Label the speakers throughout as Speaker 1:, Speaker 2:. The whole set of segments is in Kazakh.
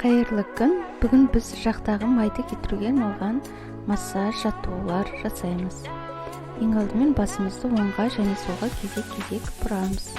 Speaker 1: Қайырлы күн. Бүгін біз жақтағы майды кетіруге арналған массаж жаттығулар жасаймыз. Ең алдымен басымызды оңға және солға кезек-кезек бұрамыз.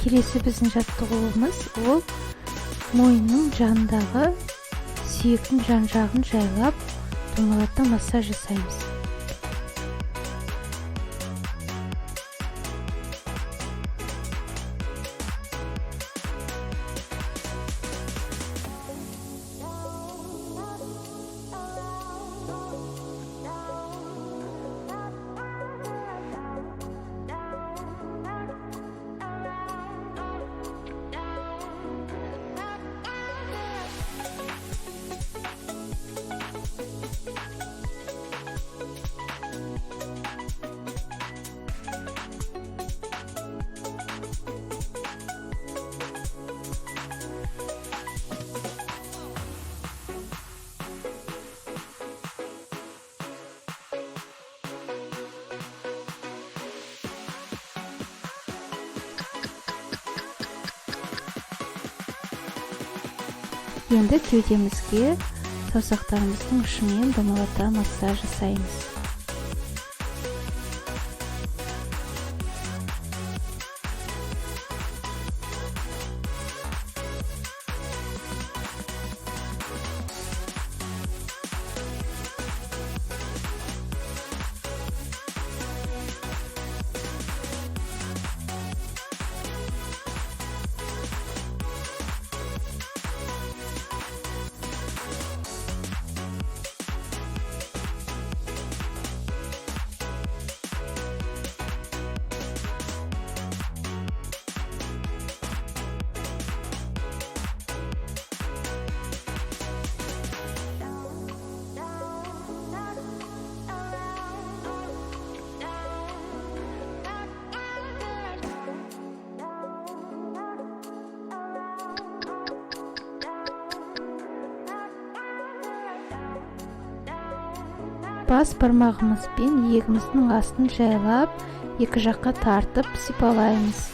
Speaker 1: Келесі біздің жаттығуымыз ол мойынның жанындағы сүйектің жан-жағын жайлап домалата массаж жасаймыз. Енді кеудемізге саусақтарымыздың ұшымен домалата массаж жасаймыз. Бас бармағымызбен иегіміздің астын жайлап, екі жаққа тартып сипалаймыз.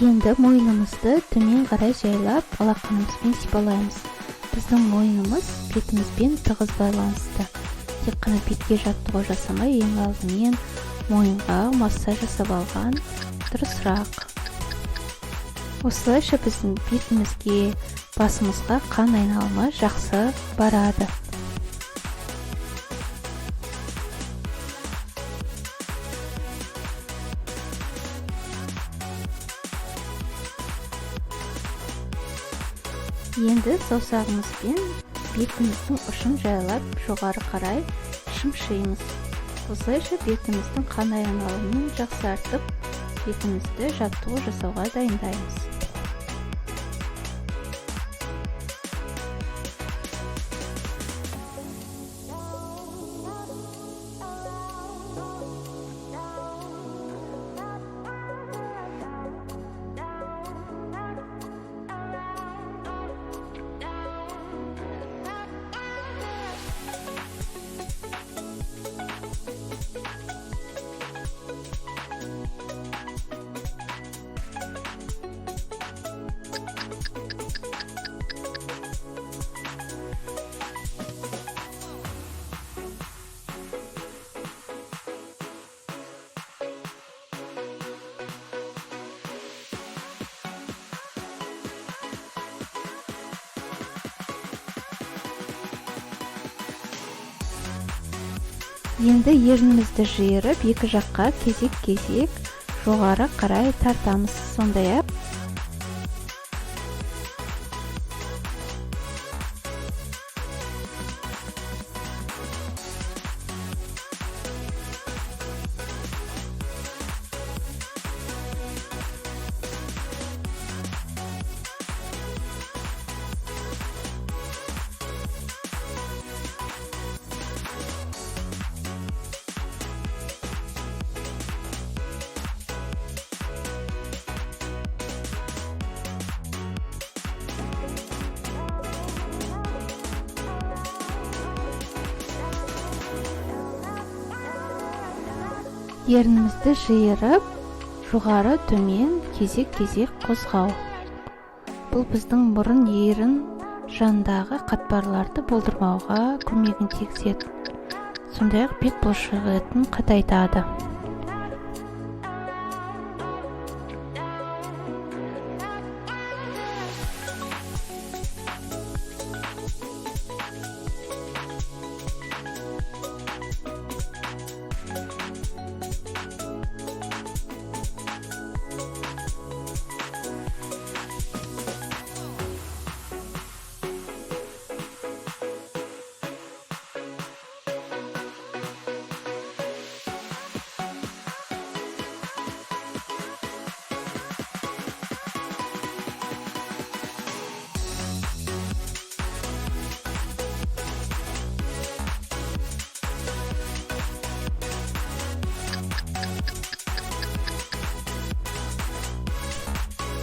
Speaker 1: Енді мойнымызды төмен қарай жайлап, алақанымызбен сипалаймыз. Біздің мойнымыз бетімізбен тығыз байланысты. Тек қана бетке жаттығу жасамай, ең алдымен мойынға массаж жасап алған дұрысырақ. Осылайша біздің бетімізге, басымызға қан айналымы жақсы барады. Енді саусағымызбен бетіміздің ұшын жайлап жоғары қарай шымшимыз. Осылайша бетіміздің қан айналымын жақсартып, бетімізді жаттығу жасауға дайындаймыз. Енді ернімізді жиырып, екі жаққа кезек-кезек жоғары қарай тартамыз. Сондай-ақ ернімізді жиырып, жоғары төмен кезек-кезек қозғау. Бұл біздің мұрын ерін жанындағы қатпарларды болдырмауға көмегін тигізеді. Сондай-ақ бет бұлшықетін қатайтады.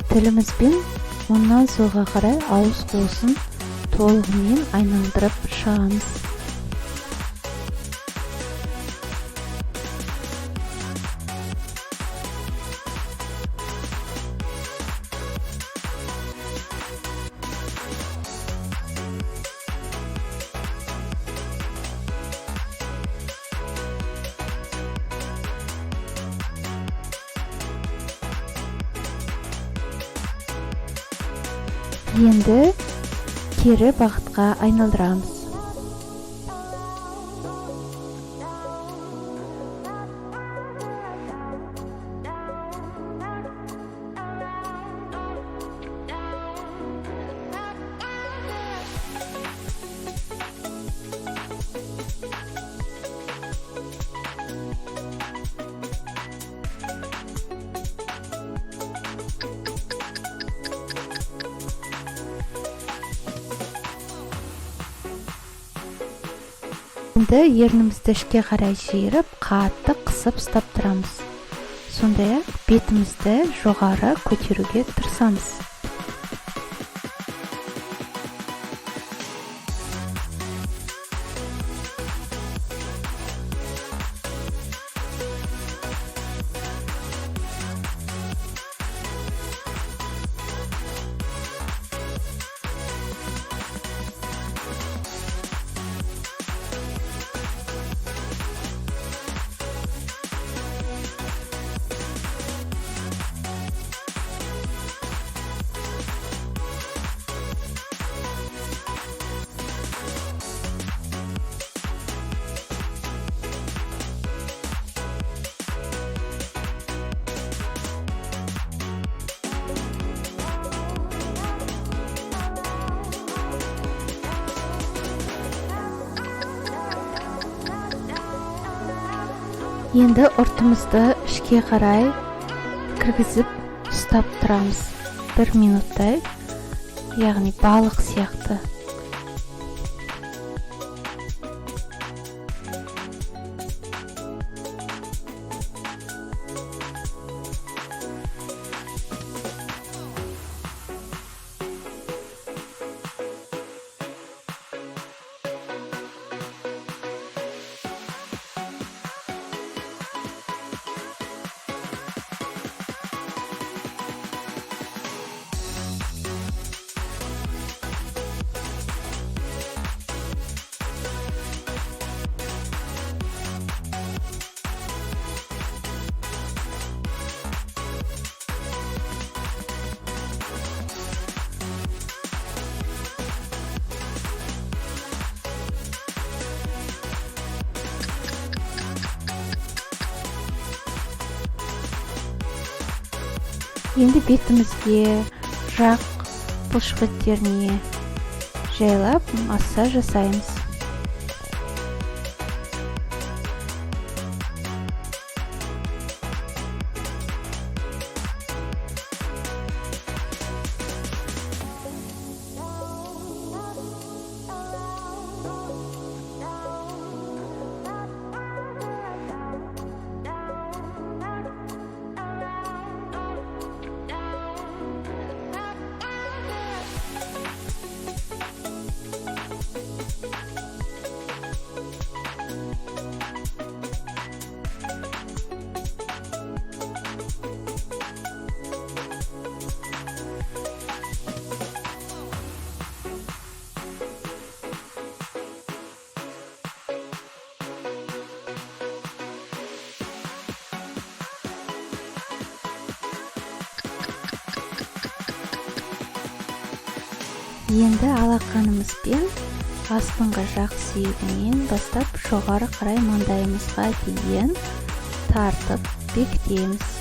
Speaker 1: Тілімізбен оннан солға қарай ауыз қуысын толығымен айналдырып шығамыз. Енді кері бағытқа айналдырамыз. Енді ернімізді ішке қарай жиырып, қатты қысып ұстап тұрамыз. Сондай-ақ бетімізді жоғары көтеруге тырысамыз. Енді ұртымызды ішке қарай кіргізіп ұстап тұрамыз. 1 минуттай, яғни балық сияқты. Енді бетімізге, жақ бұлшық еттеріне жайлап массаж жасаймыз. Енді алақанымызбен астыңғы жақ сүйегінен бастап жоғары қарай маңдайымызға дейін тартып бекітеміз.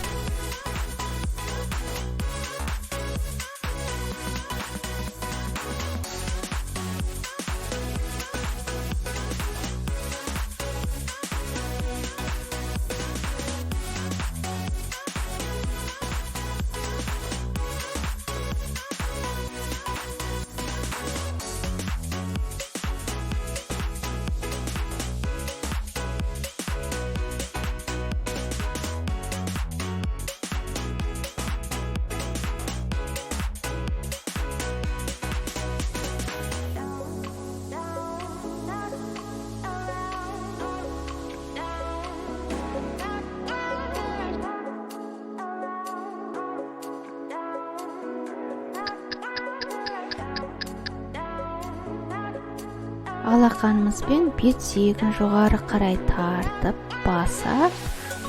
Speaker 1: Алақанымызбен бет сүйегін жоғары қарай тартып баса,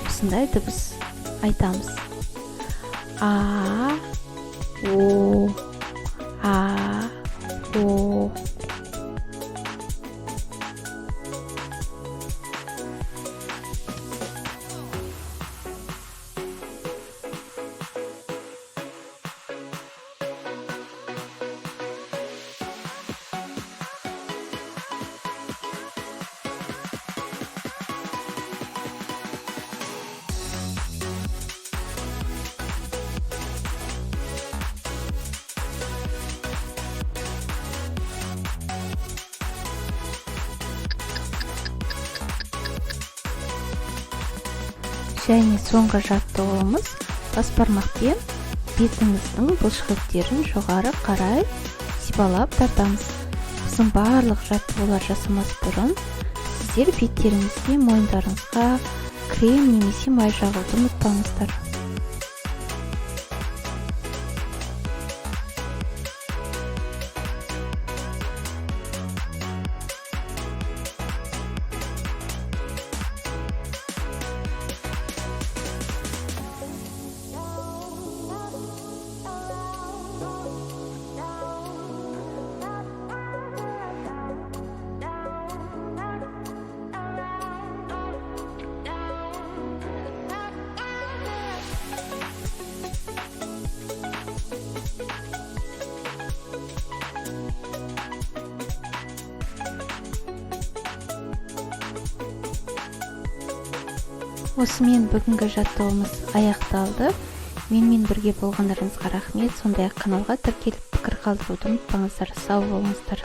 Speaker 1: осындай дыбыс айтамыз. А, о, а, о. Және соңғы жаттығуымыз бас бармақпен бетіміздің бұлшықеттерін жоғары қарай сипалап тартамыз. Біздің барлық жаттығулар жасамас бұрын сіздер беттеріңізге, мойындарыңызға крем немесе май жағуды ұмытпаңыздар. Осымен бүгінгі жаттығуымыз аяқталды. Менімен бірге болғандарыңызға рахмет. Сондай-ақ каналға тіркеліп пікір қалдыруды ұмытпаңыздар. Сау болыңыздар.